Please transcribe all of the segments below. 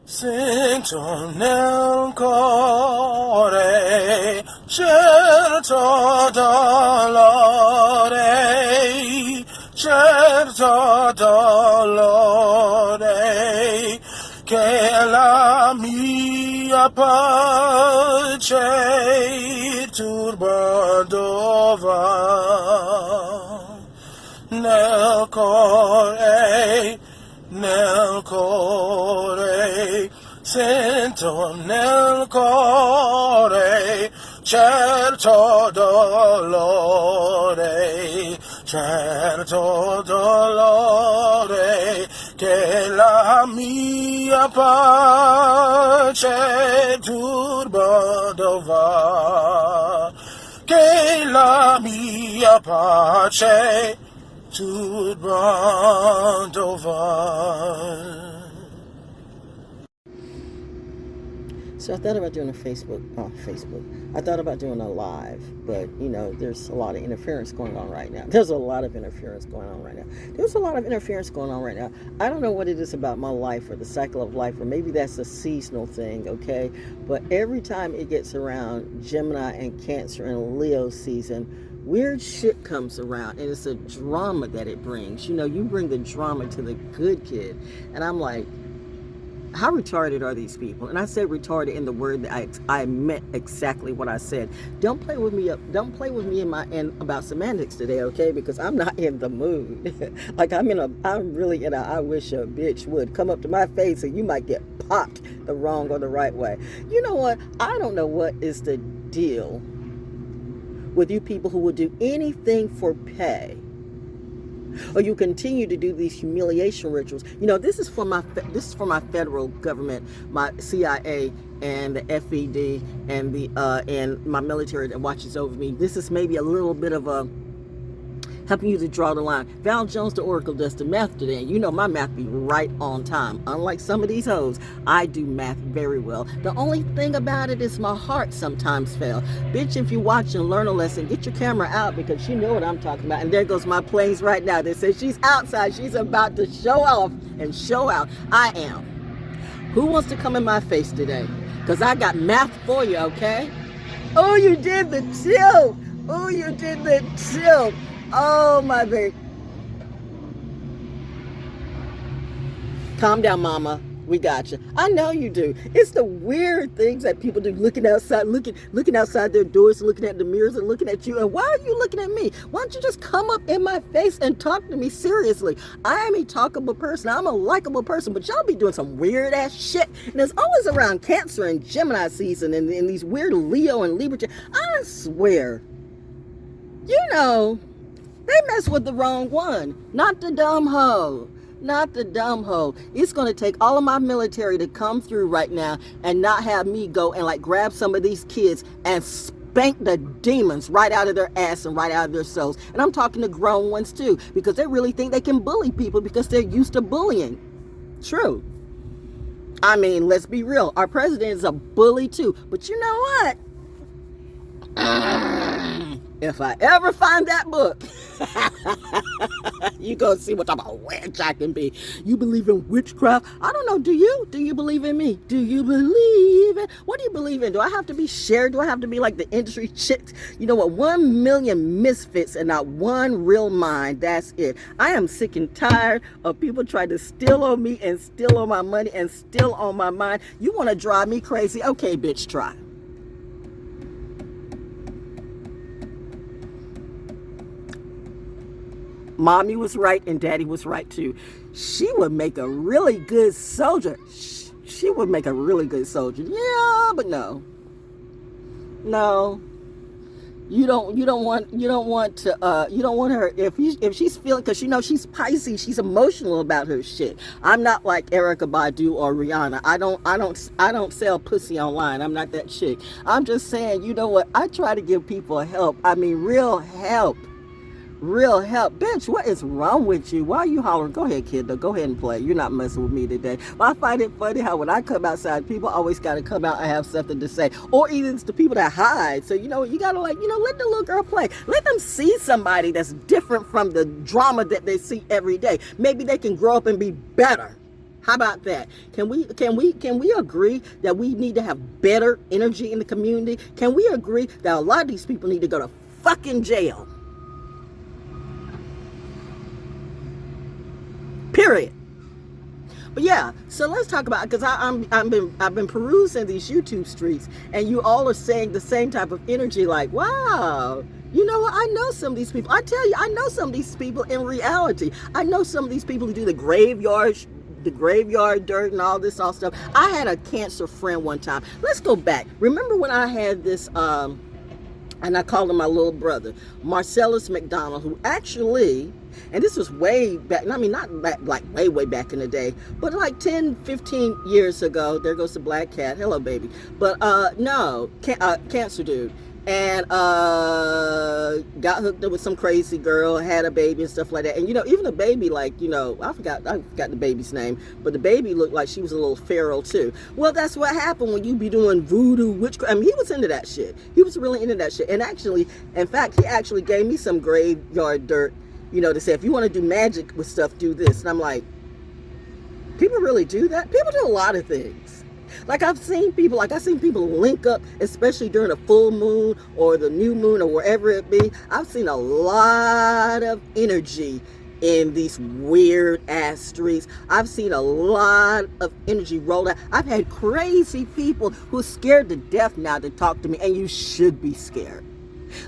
Sento nel cuore certo dolore, che la mia pace turbando va nel cuore, sento nel cuore certo dolore, che la mia pace turbando va, che la mia pace turbando va. So I thought about doing I thought about doing a live, but you know, there's a lot of interference going on right now. I don't know what it is about my life or the cycle of life, or maybe that's a seasonal thing, okay? But every time it gets around Gemini and Cancer and Leo season, weird shit comes around, and it's a drama that it brings. You know, you bring the drama to the good kid, and I'm like, how retarded are these people? And I said retarded in the word that I meant exactly what I said. Don't play with me in about semantics today, okay? Because I'm not in the mood. Like I'm really in a I wish a bitch would come up to my face and you might get popped the wrong or the right way. You know what? I don't know what is the deal with you people who will do anything for pay, or you continue to do these humiliation rituals. You know, this is for my federal government, my CIA and the FED and the and my military that watches over me. This is maybe a little bit of a helping you to draw the line. ValJonesDaO Oracle does the math today. You know my math be right on time. Unlike some of these hoes, I do math very well. The only thing about it is my heart sometimes fails. Bitch, if you watch and learn a lesson, get your camera out because you know what I'm talking about. And there goes my planes right now. They say she's outside. She's about to show off and show out. I am. Who wants to come in my face today? Because I got math for you, okay? Oh, you did the tilt. Oh, you did the tilt. Oh, my baby. Calm down, mama. We got you. I know you do. It's the weird things that people do, looking outside, looking outside their doors, looking at the mirrors and looking at you. And why are you looking at me? Why don't you just come up in my face and talk to me seriously? I am a talkable person. I'm a likable person, but y'all be doing some weird ass shit. And it's always around Cancer and Gemini season and these weird Leo and Libra. I swear, you know, they mess with the wrong one, not the dumb hoe. Not the dumb hoe. It's going to take all of my military to come through right now and not have me go and like grab some of these kids and spank the demons right out of their ass and right out of their souls. And I'm talking to grown ones too, because they really think they can bully people because they're used to bullying. True. I mean, let's be real. Our president is a bully too. But you know what? If I ever find that book, you go see what type of witch I can be. You believe in witchcraft? I don't know. Do you? Do you believe in me? Do you believe in? What do you believe in? Do I have to be shared? Do I have to be like the industry chicks? You know what? 1 million misfits and not one real mind. That's it. I am sick and tired of people trying to steal on me and steal on my money and steal on my mind. You want to drive me crazy? Okay, bitch, try. Mommy was right and daddy was right too. She would make a really good soldier. She would make a really good soldier. Yeah, but no. You don't want her if she's feeling, because you know she's Pisces, she's emotional about her shit. I'm not like Erykah Badu or Rihanna. I don't sell pussy online. I'm not that chick. I'm just saying, you know what? I try to give people help. I mean, real help. Real help. Bitch, what is wrong with you? Why are you hollering? Go ahead, kid, though. Go ahead and play. You're not messing with me today. But I find it funny how when I come outside, people always got to come out and have something to say. Or even it's the people that hide. So, you know, you got to let the little girl play. Let them see somebody that's different from the drama that they see every day. Maybe they can grow up and be better. How about that? Can we agree that we need to have better energy in the community? Can we agree that a lot of these people need to go to fucking jail? Period. But yeah, so let's talk about, because I've been perusing these YouTube streets, and you all are saying the same type of energy, like, wow, you know what? I know some of these people. I tell you, I know some of these people in reality. I know some of these people who do the graveyard dirt and all this stuff. I had a cancer friend one time. Let's go back. Remember when I had this and I called him my little brother, Marcellus McDonald, who actually, and this was way back, I mean, not back, like way back in the day, but like 10, 15 years ago. There goes the black cat. Hello, baby. But no, cancer dude. And got hooked up with some crazy girl, had a baby and stuff like that. And, you know, even the baby, like, you know, I forgot the baby's name, but the baby looked like she was a little feral too. Well, that's what happened when you be doing voodoo, witchcraft. I mean, he was into that shit. He was really into that shit. And actually, in fact, he actually gave me some graveyard dirt, you know, to say, if you want to do magic with stuff, do this. And I'm like, people really do that? People do a lot of things. Like I've seen people link up, especially during a full moon or the new moon or wherever it be. I've seen a lot of energy in these weird ass streets. I've seen a lot of energy roll out. I've had crazy people who are scared to death now to talk to me, and you should be scared.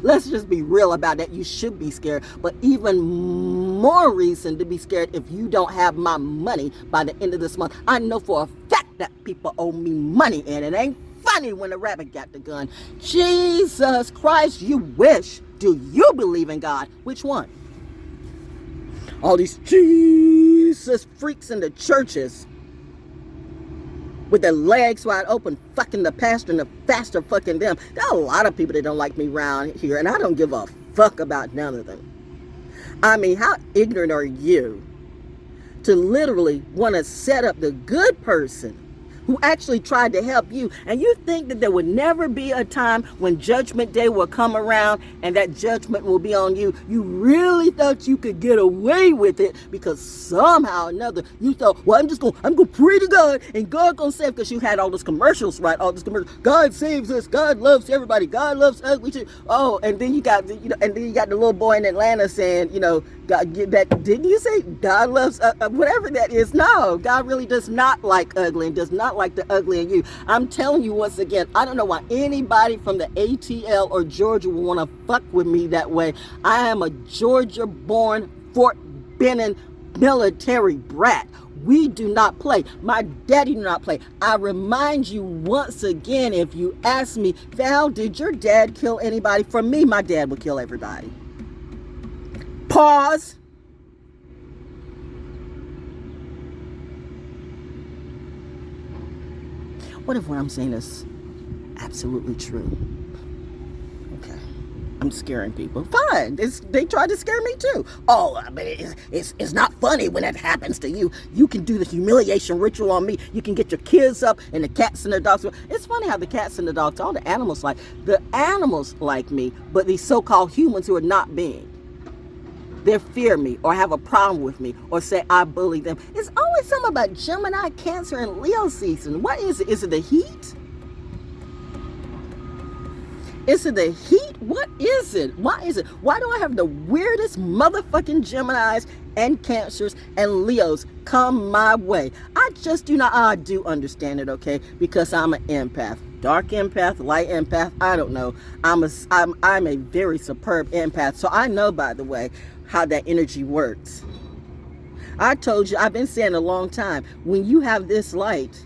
Let's just be real about that. You should be scared, but even more reason to be scared if you don't have my money by the end of this month. I know for a fact that people owe me money, and it ain't funny when the rabbit got the gun. Jesus Christ, you wish. Do you believe in God? Which one? All these Jesus freaks in the churches with their legs wide open, fucking the pastor and the pastor fucking them. There are a lot of people that don't like me around here, and I don't give a fuck about none of them. I mean, how ignorant are you to literally want to set up the good person who actually tried to help you, and you think that there would never be a time when judgment day will come around and that judgment will be on you? You really thought you could get away with it because somehow or another you thought, well, I'm gonna pray to God and God gonna save, because you had all those commercials, right? All this commercials. God saves us. God loves everybody. God loves us. We should. Oh, and then you got the little boy in Atlanta saying, you know, God, that didn't you say God loves whatever that is? No, God really does not like ugly and does not like the ugly in you. I'm telling you once again, I don't know why anybody from the ATL or Georgia would want to fuck with me that way. I am a Georgia-born, Fort Benning military brat. We do not play. My daddy do not play. I remind you once again, if you ask me, Val, did your dad kill anybody? For me, my dad would kill everybody. Pause. What if what I'm saying is absolutely true? Okay. I'm scaring people. Fine. They tried to scare me too. Oh, I mean, it's not funny when that happens to you. You can do the humiliation ritual on me. You can get your kids up and the cats and the dogs. It's funny how the cats and the dogs, all the animals like me, but these so-called humans who are not being. They fear me or have a problem with me or say I bully them. It's always something about Gemini, Cancer, and Leo season. What is it? Is it the heat? Is it the heat? What is it? Why is it? Why do I have the weirdest motherfucking Geminis and Cancers and Leos come my way? I just do not. I do understand it, okay? Because I'm an empath. Dark empath, light empath, I don't know. I'm a very superb empath. So I know, by the way, how that energy works. I told you, I've been saying a long time, when you have this light,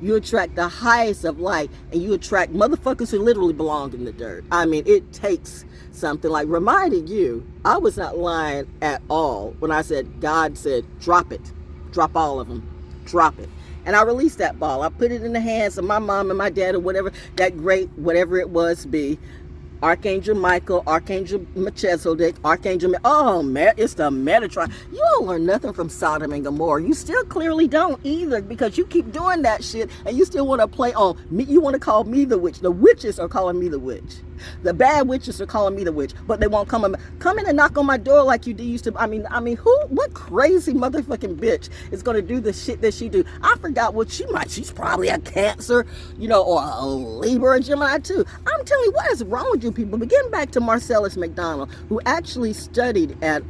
you attract the highest of light, and you attract motherfuckers who literally belong in the dirt. I mean, it takes something. Like reminding you, I was not lying at all when I said, God said, drop it. Drop all of them. Drop it. And I released that ball. I put it in the hands of my mom and my dad, or whatever, that great, whatever it was, be. Archangel Michael, Archangel Melchizedek, Archangel, oh man, it's the Metatron. You don't learn nothing from Sodom and Gomorrah. You still clearly don't either, because you keep doing that shit and you still want to play on me. You want to call me the witch. The witches are calling me the witch. The bad witches are calling me the witch, but they won't come in and knock on my door like you used to. I mean, what crazy motherfucking bitch is gonna do the shit that she do? I forgot what she might. She's probably a Cancer, or a Libra or Gemini too. I'm telling you, what is wrong with you people? But getting back to Marcellus McDonald, who actually studied at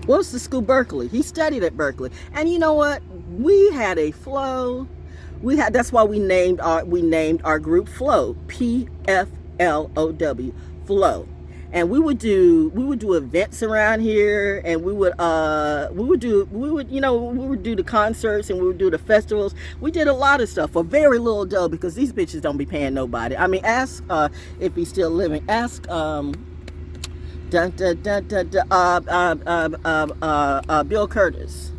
what's the school? Berkeley. He studied at Berkeley, and you know what? We had a flow. That's why we named our group Flow, PFLOW, Flow. And we would do events around here, and we would do the concerts, and we would do the festivals. We did a lot of stuff for very little dough, because these bitches don't be paying nobody. I mean, ask if he's still living. Ask Bill Curtis.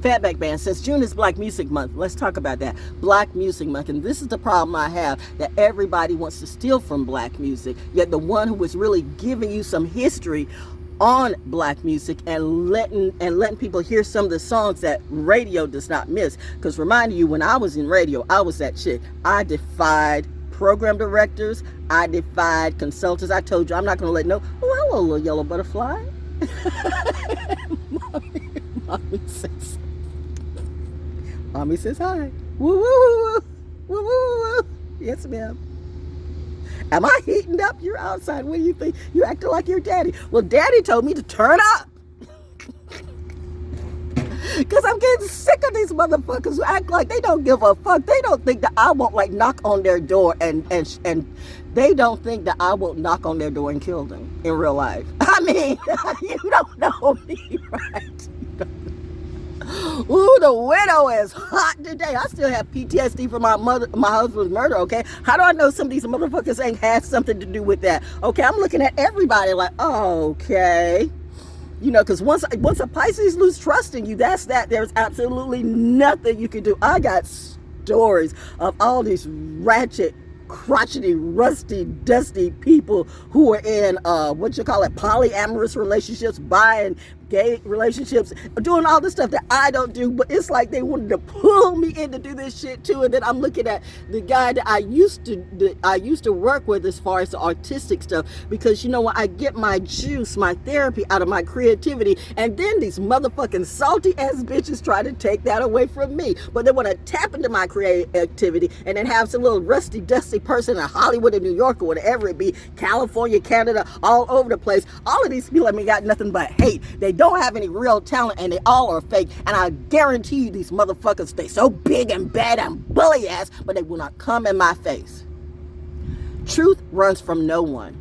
Fatback Band says June is Black Music Month. Let's talk about that. Black Music Month. And this is the problem I have, that everybody wants to steal from black music, yet the one who is really giving you some history on black music and letting people hear some of the songs that radio does not miss. Because reminding you, when I was in radio, I was that chick. I defied program directors. I defied consultants. I told you, I'm not going to let no, oh, hello, little yellow butterfly. Mommy says hi. Woo, woo, woo, woo, woo, woo. Yes, ma'am. Am I heating up? You're outside. What do you think? You acting like your daddy. Well, daddy told me to turn up. Because I'm getting sick of these motherfuckers who act like they don't give a fuck. They don't think that I won't knock on their door and they don't think that I won't knock on their door and kill them in real life. I mean, you don't know me, right? Ooh, the widow is hot today. I still have PTSD from my husband's murder, okay? How do I know some of these motherfuckers ain't had something to do with that? Okay, I'm looking at everybody like, oh, okay. Because once a Pisces lose trust in you, that's that. There's absolutely nothing you can do. I got stories of all these ratchet, crotchety, rusty, dusty people who are in, polyamorous relationships, buying gay relationships, doing all this stuff that I don't do, but it's like they wanted to pull me in to do this shit too. And then I'm looking at the guy that I used to work with as far as the artistic stuff, because when I get my juice, my therapy out of my creativity, and then these motherfucking salty ass bitches try to take that away from me. But they want to tap into my creativity and then have some little rusty, dusty person in Hollywood or New York or whatever it be, California, Canada, all over the place. All of these people got nothing but hate. They don't have any real talent, and they all are fake. And I guarantee you, these motherfuckers, they so big and bad and bully ass, but they will not come in my face. Truth runs from no one.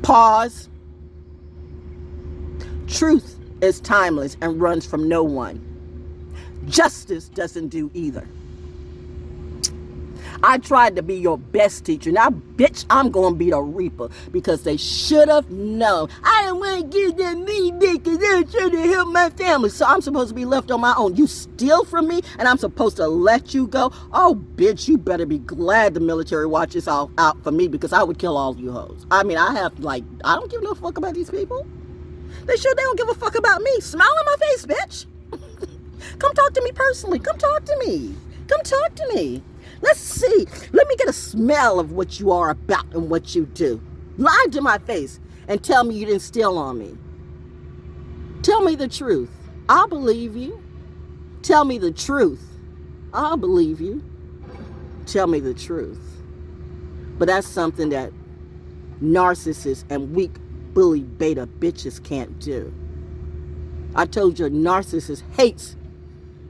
Pause. Truth is timeless and runs from no one. Justice doesn't do either. I tried to be your best teacher. Now, bitch, I'm going to be the reaper, because they should have known. I didn't want to give them me because they're trying to help my family. So I'm supposed to be left on my own. You steal from me and I'm supposed to let you go? Oh, bitch, you better be glad the military watches all out for me, because I would kill all of you hoes. I mean, I don't give no fuck about these people. They don't give a fuck about me. Smile on my face, bitch. Come talk to me personally. Come talk to me. Come talk to me. Let's see. Let me get a smell of what you are about and what you do. Lie to my face and tell me you didn't steal on me. Tell me the truth. I'll believe you. Tell me the truth. I'll believe you. Tell me the truth. But that's something that narcissists and weak bully beta bitches can't do. I told you, a narcissist hates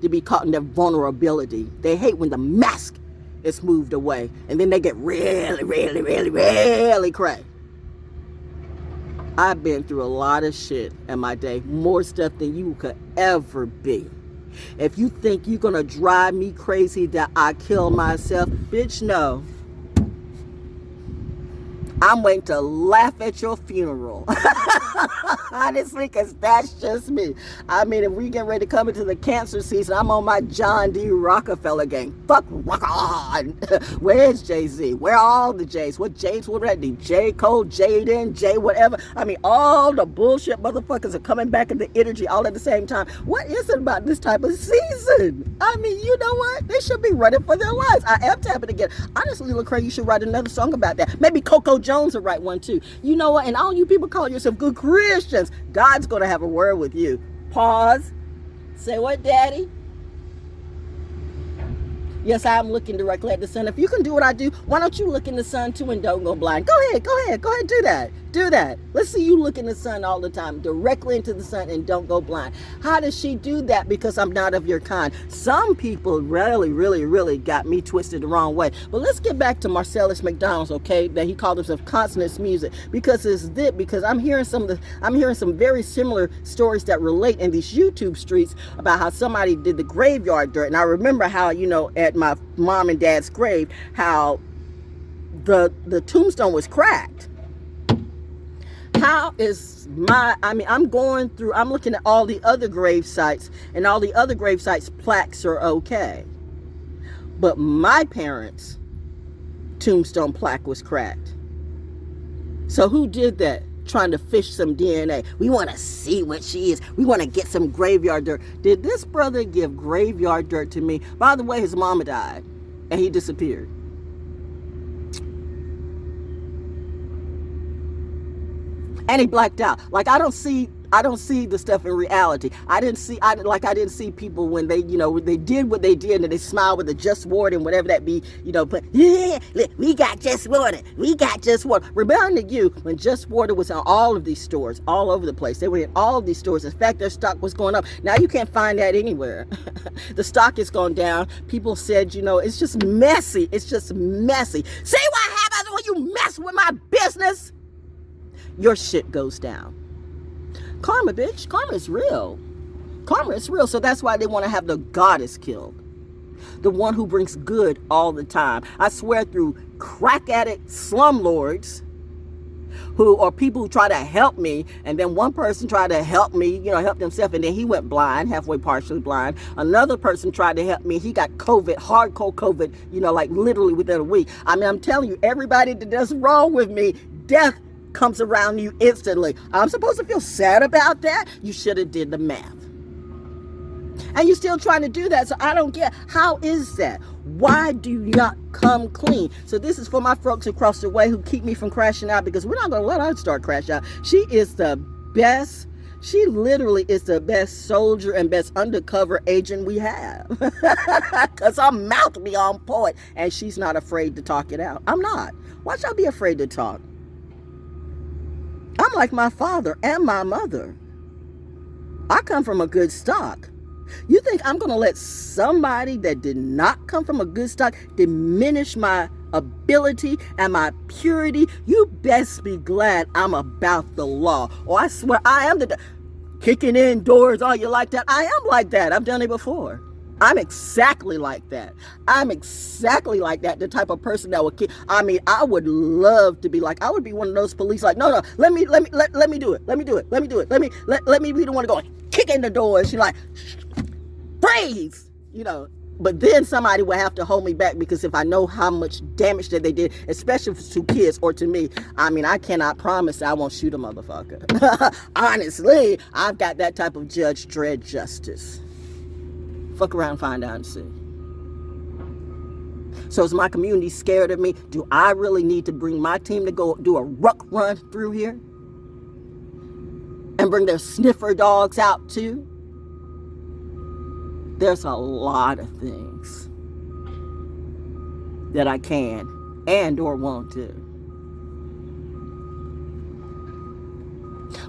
to be caught in their vulnerability. They hate when the mask is moved away, and then they get really, really, really, really cray. I've been through a lot of shit in my day, more stuff than you could ever be. If you think you're gonna drive me crazy that I kill myself, bitch, no. I'm waiting to laugh at your funeral. Honestly, because that's just me. I mean, if we get ready to come into the Cancer season, I'm on my John D. Rockefeller gang. Fuck rock on. Where's Jay-Z? Where are all the J's? What J's would that be? J. Cole, Jaden, J whatever. I mean, all the bullshit motherfuckers are coming back in the energy all at the same time. What is it about this type of season? I mean, you know what? They should be running for their lives. I am tapping again. Honestly, Lecrae, you should write another song about that. Maybe Coco Jones will write one too. You know what? And all you people call yourself good Christians, God's going to have a word with you. Pause. Say what, Daddy? Yes, I am looking directly at the sun. If you can do what I do, why don't you look in the sun too and don't go blind? Go ahead, do that. Do that. Let's see you look in the sun all the time, directly into the sun, and don't go blind. How does she do that? Because I'm not of your kind. Some people really got me twisted the wrong way. But let's get back to Marcellus McDonald's, okay? That he called himself Consonance Music, because I'm hearing some very similar stories that relate in these YouTube streets about how somebody did the graveyard dirt. And I remember how, you know, at my mom and dad's grave, how the tombstone was cracked. How is I'm looking at all the other grave sites, and all the other grave sites plaques are okay. But my parents' tombstone plaque was cracked. So who did that? Trying to fish some DNA. We want to see what she is. We want to get some graveyard dirt. Did this brother give graveyard dirt to me? By the way, his mama died and he disappeared. And he blacked out. Like, I don't see the stuff in reality. I didn't see people when they, you know, they did what they did and they smiled with a just water and whatever that be, you know, but yeah, we got just water. We got just water. Reminding you when just water was on all of these stores, all over the place. They were in all of these stores. In fact, their stock was going up. Now you can't find that anywhere. The stock has gone down. People said, you know, it's just messy. It's just messy. See what happens when you mess with my business? Your shit goes down. Karma, bitch. Karma is real. Karma is real. So that's why they want to have the goddess killed. The one who brings good all the time. I swear, through crack addict slumlords or people who try to help me, and then one person tried to help me, you know, help themselves, and then he went blind, halfway partially blind. Another person tried to help me. He got COVID, hardcore COVID, you know, like literally within a week. I mean, I'm telling you, everybody that does wrong with me, death comes around you instantly. I'm supposed to feel sad about that? You should have did the math. And you're still trying to do that, so I don't get, how is that? Why do you not come clean? So this is for my folks across the way who keep me from crashing out, because we're not going to let her start crash out. She is the best. She literally is the best soldier and best undercover agent we have. Because her mouth be on point, and she's not afraid to talk it out. I'm not. Why should I be afraid to talk? I'm like my father and my mother. I come from a good stock. You think I'm going to let somebody that did not come from a good stock diminish my ability and my purity? You best be glad I'm about the law. Oh, I swear I am kicking in doors. Oh, you like that? I am like that. I've done it before. I'm exactly like that. I'm exactly like that. The type of person that would kick. I mean, I would love to be like, I would be one of those police like, no, let me do it. Let me do it. Let me be the one to go kick in the door. And she's like, freeze, you know. But then somebody will have to hold me back, because if I know how much damage that they did, especially to kids or to me, I mean, I cannot promise I won't shoot a motherfucker. Honestly, I've got that type of Judge Dredd justice. Fuck around and find out and see. So is my community scared of me? Do I really need to bring my team to go do a ruck run through here? And bring their sniffer dogs out too? There's a lot of things that I can and or won't do.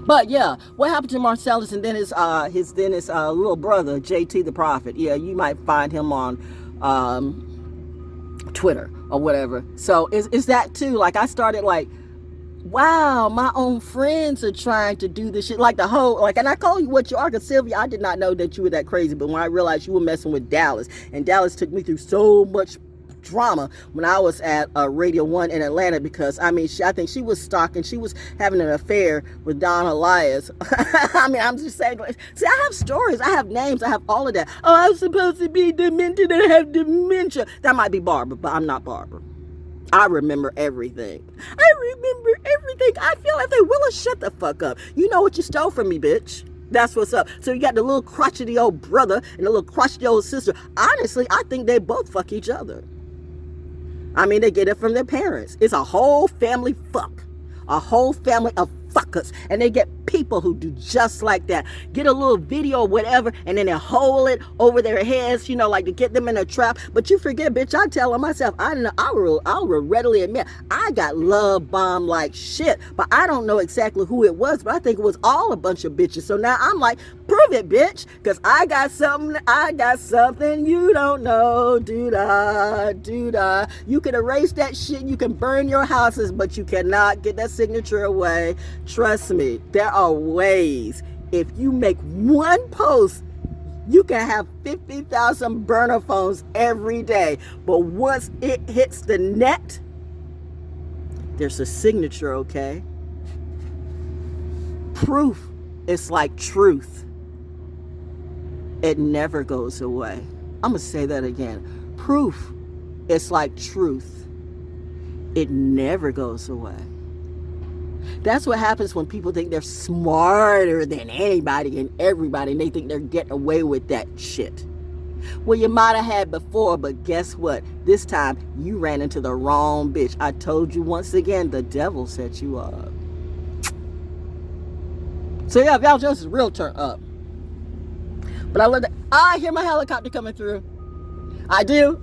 But yeah, what happened to Marcellus and then his little brother, JT the Prophet? Yeah, you might find him on Twitter or whatever. So is that too? Like, I started like, wow, my own friends are trying to do this shit. Like the whole, like, and I call you what you are, because Sylvia, I did not know that you were that crazy. But when I realized you were messing with Dallas, and Dallas took me through so much drama when I was at Radio 1 in Atlanta, because I mean, I think she was stalking, she was having an affair with Don Elias. I mean, I'm just saying, see, I have stories, I have names, I have all of that. Oh, I'm supposed to be demented and have dementia. That might be Barbara, but I'm not Barbara. I remember everything. I remember everything. I feel like they will shut the fuck up. You know what you stole from me, bitch. That's what's up. So you got the little crotchety old brother and the little crotchety old sister. Honestly, I think they both fuck each other. I mean, they get it from their parents. It's a whole family fuck. A whole family of fuckers. And they get people who do just like that. Get a little video or whatever, and then they hold it over their heads, you know, like to get them in a trap. But you forget, bitch, I tell myself, I will readily admit, I got love bombed like shit. But I don't know exactly who it was, but I think it was all a bunch of bitches. So now I'm like, prove it, bitch. Because I got something you don't know. Do-da. You can erase that shit, you can burn your houses, but you cannot get that signature away. Trust me, there are ways. If you make one post, you can have 50,000 burner phones every day. But once it hits the net, there's a signature, okay? Proof is like truth. It never goes away. I'm going to say that again. Proof is like truth. It never goes away. That's what happens when people think they're smarter than anybody and everybody, and they think they're getting away with that shit. Well, you might have had before, but guess what? This time, you ran into the wrong bitch. I told you once again, the devil set you up. So yeah, ValJones is real turn up. But I love that. I hear my helicopter coming through. I do.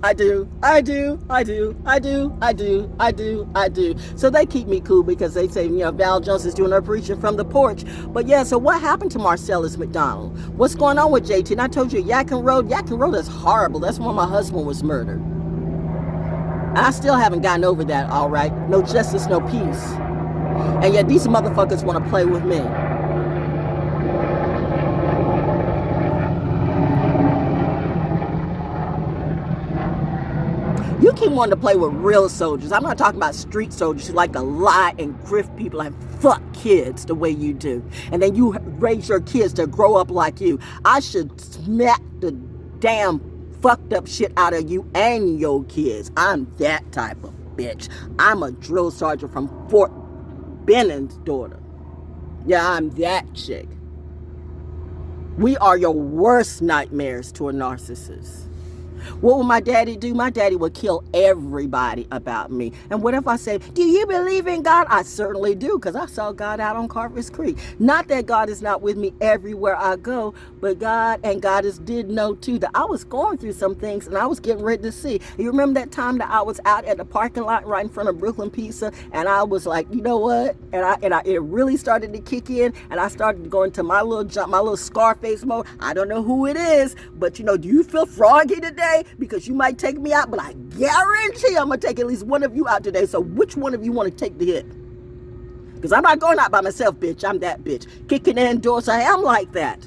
So they keep me cool because they say, you know, ValJones is doing her preaching from the porch. But yeah, so what happened to Marcellus McDonald? What's going on with JT? And I told you, Yadkin Road is horrible. That's where my husband was murdered. I still haven't gotten over that, all right? No justice, no peace. And yet these motherfuckers want to play with me. You keep wanting to play with real soldiers. I'm not talking about street soldiers who like to lie and grift people and fuck kids the way you do. And then you raise your kids to grow up like you. I should smack the damn fucked up shit out of you and your kids. I'm that type of bitch. I'm a drill sergeant from Fort Benning's daughter. Yeah, I'm that chick. We are your worst nightmares to a narcissist. What would my daddy do? My daddy would kill everybody about me. And what if I say, do you believe in God? I certainly do, because I saw God out on Carver's Creek. Not that God is not with me everywhere I go, but God did know too that I was going through some things and I was getting ready to see. You remember that time that I was out at the parking lot right in front of Brooklyn Pizza, and I was like, you know what? And it really started to kick in, and I started going to my little Scarface mode. I don't know who it is, but you know, do you feel froggy today? Because you might take me out, but I guarantee I'm going to take at least one of you out today. So which one of you want to take the hit? Because I'm not going out by myself, bitch. I'm that bitch. Kicking indoors, I am like that.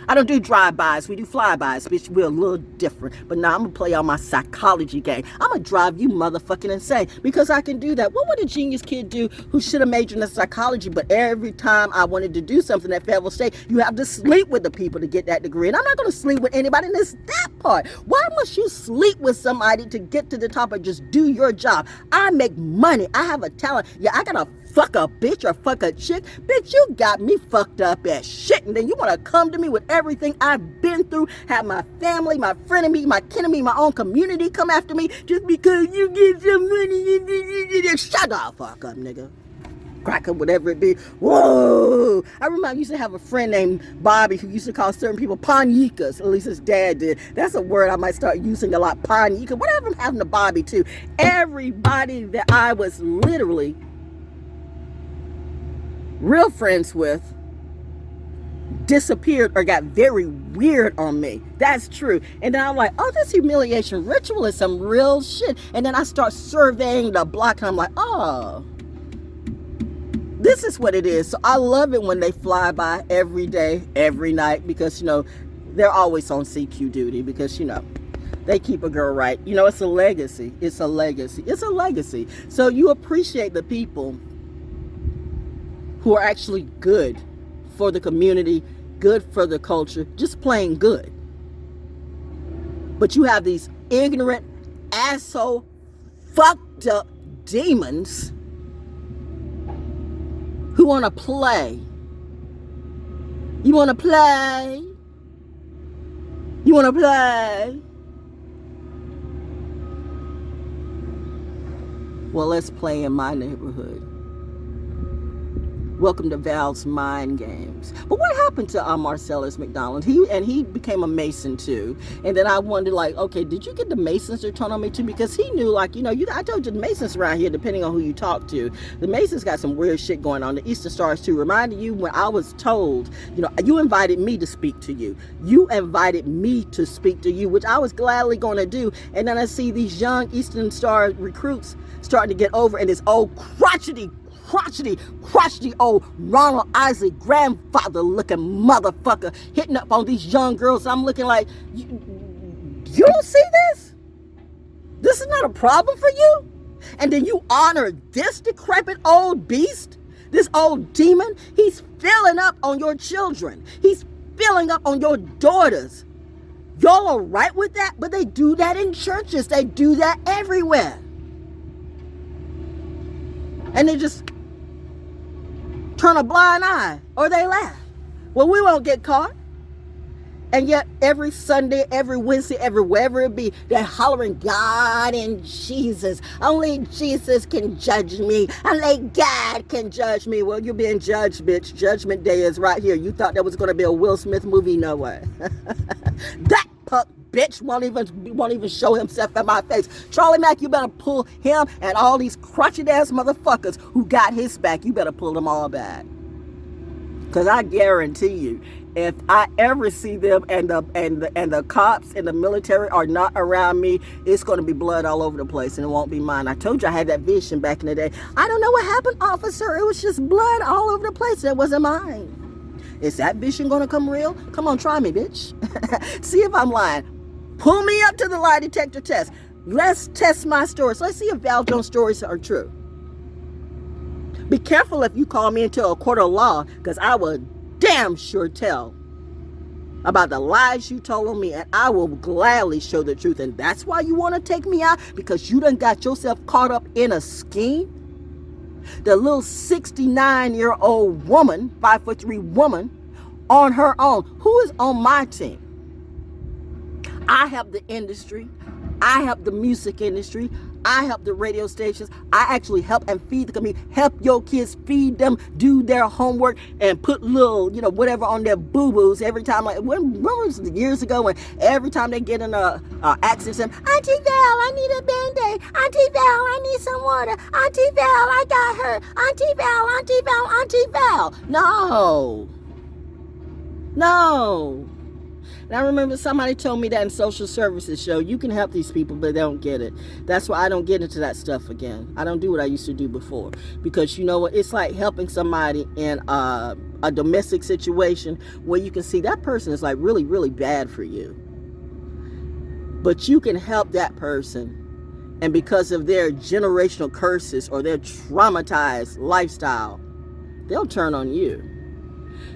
I don't do drive-bys. We do fly-bys, bitch. We're a little different. But now I'm going to play on my psychology game. I'm going to drive you motherfucking insane because I can do that. What would a genius kid do who should have majored in psychology, but every time I wanted to do something at Fayetteville State, you have to sleep with the people to get that degree. And I'm not going to sleep with anybody. And it's that part. Why must you sleep with somebody to get to the top or just do your job? I make money. I have a talent. Yeah, I got a fuck a bitch or fuck a chick. Bitch, you got me fucked up as shit. And then you want to come to me with everything I've been through, have my family, my frenemy, my kinemy, my own community come after me just because you get some money. Shut the fuck up, nigga. Cracker, whatever it be. Whoa! I remember I used to have a friend named Bobby who used to call certain people panikas. At least his dad did. That's a word I might start using a lot. Panika. Whatever I'm having to Bobby too. Everybody that I was literally real friends with disappeared or got very weird on me. That's true. And then I'm like, oh, this humiliation ritual is some real shit. And then I start surveying the block and I'm like, oh, this is what it is. So I love it when they fly by every day, every night, because, you know, they're always on CQ duty because, you know, They keep a girl right. You know, it's a legacy. It's a legacy. It's a legacy. So you appreciate the people who are actually good for the community, good for the culture, just plain good. But you have these ignorant, asshole, fucked up demons who want to play. You want to play? You want to play? Well, let's play in my neighborhood. Welcome to Val's Mind Games. But what happened to Marcellus McDonald? He became a Mason too. And then I wondered, like, okay, did you get the Masons to turn on me too? Because he knew, like, you know, I told you the Masons around here, depending on who you talk to, the Masons got some weird shit going on. The Eastern Stars too. Reminded you when I was told, you know, you invited me to speak to you. You invited me to speak to you, which I was gladly going to do. And then I see these young Eastern Star recruits starting to get over, and this old crotchety old Ronald Isaac grandfather looking motherfucker hitting up on these young girls. I'm looking like, you don't see this? This is not a problem for you? And then you honor this decrepit old beast, this old demon. He's filling up on your children. He's filling up on your daughters. Y'all are right with that? But they do that in churches. They do that everywhere. And they just turn a blind eye, or they laugh. Well, we won't get caught. And yet every Sunday, every Wednesday, every wherever it be, they're hollering God and Jesus. Only Jesus can judge me. Only God can judge me. Well, you're being judged, bitch. Judgment Day is right here. You thought that was going to be a Will Smith movie? No way. That punk bitch won't even show himself in my face. Charlie Mack, you better pull him and all these crotchety ass motherfuckers who got his back. You better pull them all back. Because I guarantee you, if I ever see them and the cops and the military are not around me, it's going to be blood all over the place, and it won't be mine. I told you I had that vision back in the day. I don't know what happened, officer. It was just blood all over the place. It wasn't mine. Is that vision going to come real? Come on, try me, bitch. See if I'm lying. Pull me up to the lie detector test. Let's test my stories. Let's see if ValJones stories are true. Be careful if you call me into a court of law, because I will damn sure tell about the lies you told on me, and I will gladly show the truth. And that's why you want to take me out, because you done got yourself caught up in a scheme. The little 69-year-old woman, 5'3" woman, on her own, who is on my team. I help the industry. I help the music industry. I help the radio stations. I actually help and feed the community. Help your kids, feed them, do their homework, and put little, you know, whatever on their boo-boos every time. Like, when was it years ago when every time they get in a accident, Auntie Val, I need a Band-Aid. Auntie Val, I need some water. Auntie Val, I got hurt. Auntie Val, Auntie Val, Auntie Val. No. And I remember somebody told me that in social services show, you can help these people, but they don't get it. That's why I don't get into that stuff again. I don't do what I used to do before. Because you know what? It's like helping somebody in a domestic situation where you can see that person is like really, really bad for you. But you can help that person. And because of their generational curses or their traumatized lifestyle, they'll turn on you.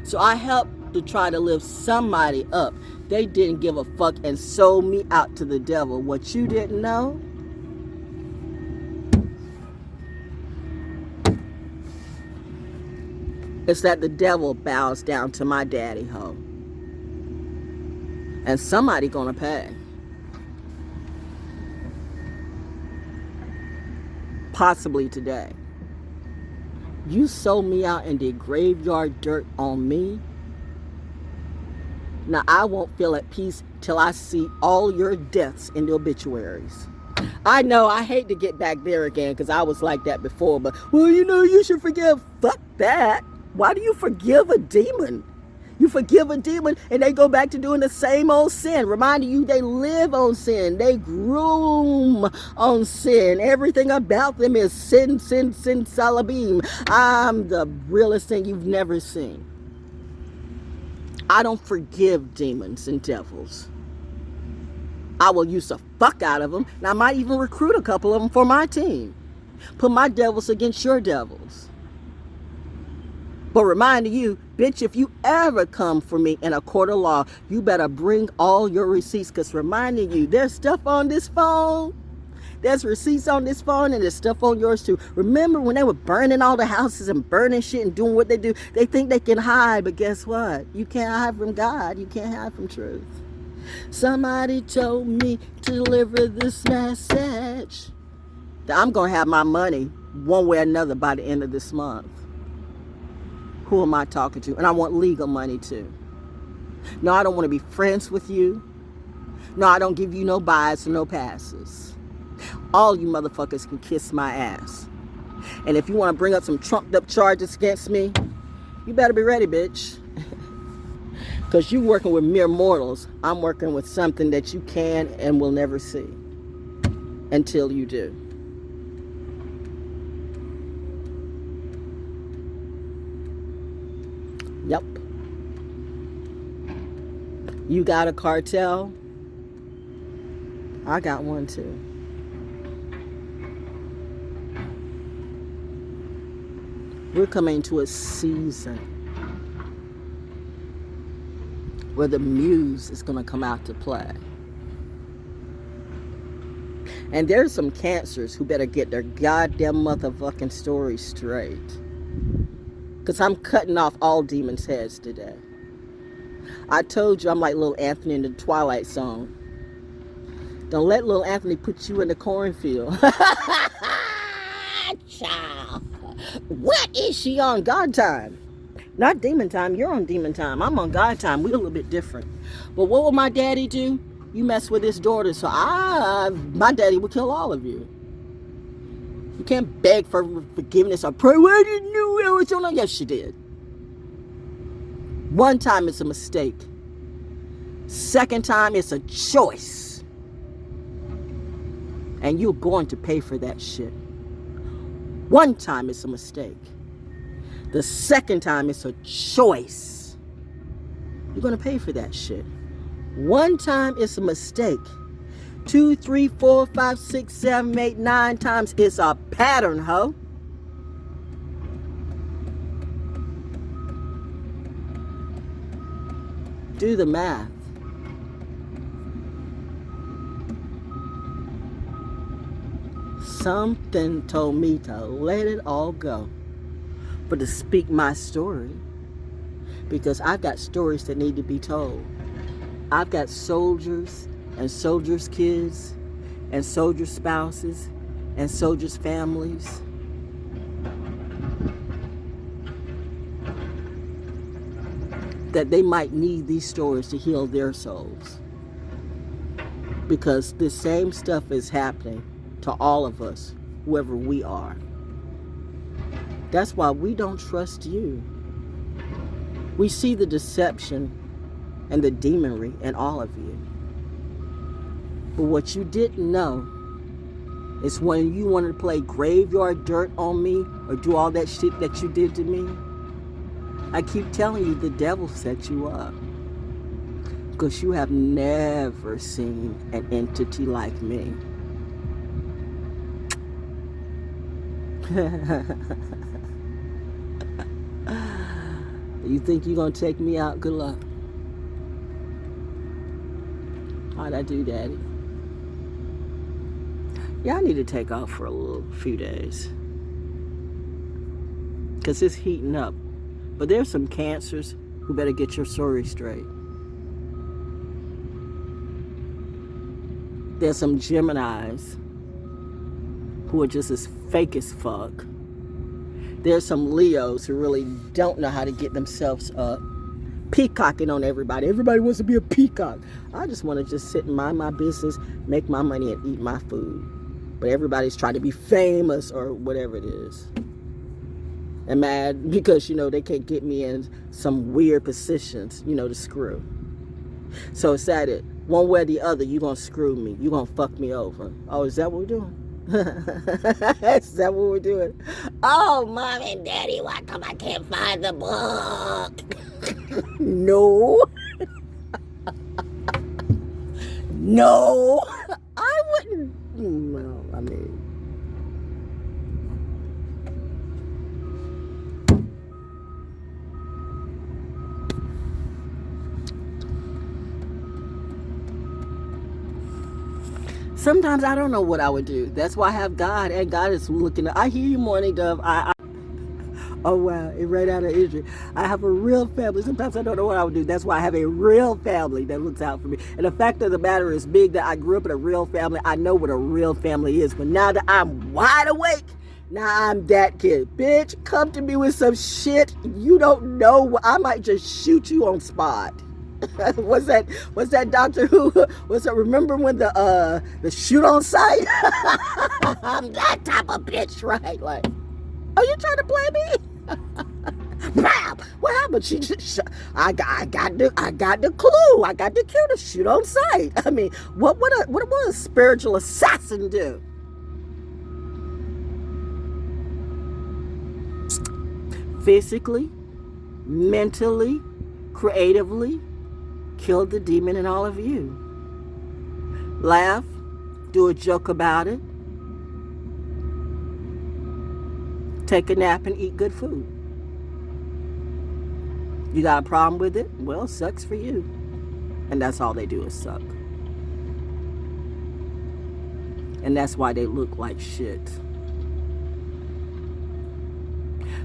So I help to try to lift somebody up. They didn't give a fuck and sold me out to the devil. What you didn't know? It's that the devil bows down to my daddy hoe. And somebody gonna pay. Possibly today. You sold me out and did graveyard dirt on me. Now, I won't feel at peace till I see all your deaths in the obituaries. I know, I hate to get back there again because I was like that before, but, well, you know, you should forgive. Fuck that. Why do you forgive a demon? You forgive a demon and they go back to doing the same old sin. Reminding you they live on sin. They groom on sin. Everything about them is sin, salabim. I'm the realest thing you've never seen. I don't forgive demons and devils. I will use the fuck out of them, and I might even recruit a couple of them for my team. Put my devils against your devils. But reminding you, bitch, if you ever come for me in a court of law, you better bring all your receipts. Because reminding you, there's stuff on this phone. There's receipts on this phone, and there's stuff on yours too. Remember when they were burning all the houses and burning shit and doing what they do? They think they can hide, but guess what? You can't hide from God. You can't hide from truth. Somebody told me to deliver this message that I'm going to have my money one way or another by the end of this month. Who am I talking to? And I want legal money too. No, I don't want to be friends with you. No, I don't give you no buys or no passes. All you motherfuckers can kiss my ass. And if you want to bring up some trumped up charges against me, you better be ready, bitch. Because you're working with mere mortals. I'm working with something that you can and will never see until you do. Yep. You got a cartel? I got one too. We're coming to a season where the muse is going to come out to play. And there's some cancers who better get their goddamn motherfucking story straight. Because I'm cutting off all demons' heads today. I told you I'm like little Anthony in the Twilight Zone. Don't let little Anthony put you in the cornfield. Child. What is she on? God time. Not demon time. You're on demon time. I'm on God time. We're a little bit different. But what will my daddy do? You mess with his daughter, so my daddy will kill all of you. You can't beg for forgiveness or pray. Well, I didn't know I was on. Yes, you did. One time it's a mistake. Second time it's a choice. And you're going to pay for that shit. One time it's a mistake. The second time it's a choice. You're going to pay for that shit. One time it's a mistake. 2, 3, 4, 5, 6, 7, 8, 9 times it's a pattern, ho. Do the math. Something told me to let it all go, but to speak my story, because I've got stories that need to be told. I've got soldiers and soldiers' kids and soldiers' spouses and soldiers' families. That they might need these stories to heal their souls. Because the same stuff is happening to all of us, whoever we are. That's why we don't trust you. We see the deception and the demonry in all of you. But what you didn't know is when you wanted to play graveyard dirt on me or do all that shit that you did to me, I keep telling you the devil set you up. Because you have never seen an entity like me. You think you're going to take me out? Good luck. How'd I do, Daddy? Yeah, I need to take off for a few days. Because it's heating up. But there's some cancers who better get your story straight. There's some Geminis who are just as fake as fuck. There's some Leos who really don't know how to get themselves up. Peacocking on everybody. Everybody wants to be a peacock. I just want to just sit and mind my business, make my money, and eat my food. But everybody's trying to be famous or whatever it is. And mad because, they can't get me in some weird positions, to screw. So it's that it. One way or the other, you're going to screw me. You're going to fuck me over. Oh, is that what we're doing? Is that what we're doing? Oh, Mom and Daddy, why come I can't find the book? No. No, I wouldn't. Well, I mean, sometimes I don't know what I would do. That's why I have God, and God is looking. I hear you, Morning Dove. Oh wow, it ran out of Israel. I have a real family. Sometimes I don't know what I would do. That's why I have a real family that looks out for me. And the fact of the matter is, big that I grew up in a real family. I know what a real family is. But now that I'm wide awake, now I'm that kid. Bitch, come to me with some shit you don't know. I might just shoot you on spot. What's that Doctor Who? What's that? Remember when the shoot on sight? I'm that type of bitch, right? Like, are you trying to play me? What happened? She just I got the clue. I got the cue to shoot on sight. I mean, what would a spiritual assassin do? Physically, mentally, creatively, kill the demon in all of you. Laugh, do a joke about it. Take a nap and eat good food. You got a problem with it? Well, sucks for you. And that's all they do is suck. And that's why they look like shit.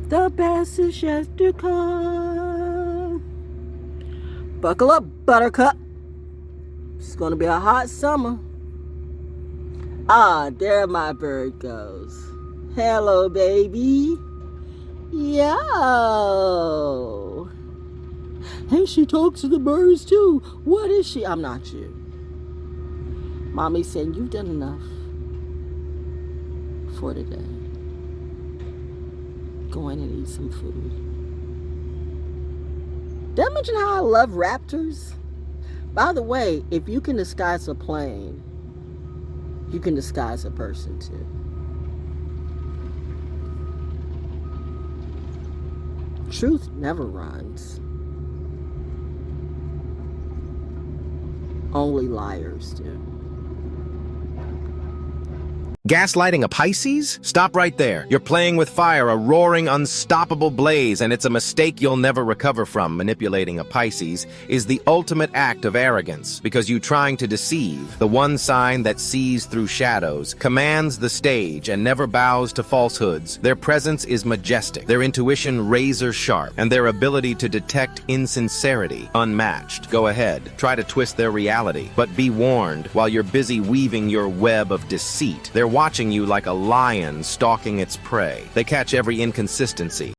The best is yet to come. Buckle up, buttercup. It's gonna be a hot summer. Ah, there my bird goes. Hello, baby. Yo. Hey, she talks to the birds too. What is she? I'm not you. Mommy said you've done enough for today. Go in and eat some food. Did I mention how I love raptors? By the way, if you can disguise a plane, you can disguise a person too. Truth never runs. Only liars do. Gaslighting a Pisces? Stop right there. You're playing with fire, a roaring, unstoppable blaze, and it's a mistake you'll never recover from. Manipulating a Pisces is the ultimate act of arrogance, because you trying to deceive, the one sign that sees through shadows, commands the stage, and never bows to falsehoods. Their presence is majestic, their intuition razor sharp, and their ability to detect insincerity unmatched. Go ahead, try to twist their reality, but be warned, while you're busy weaving your web of deceit, they're watching you like a lion stalking its prey. They catch every inconsistency,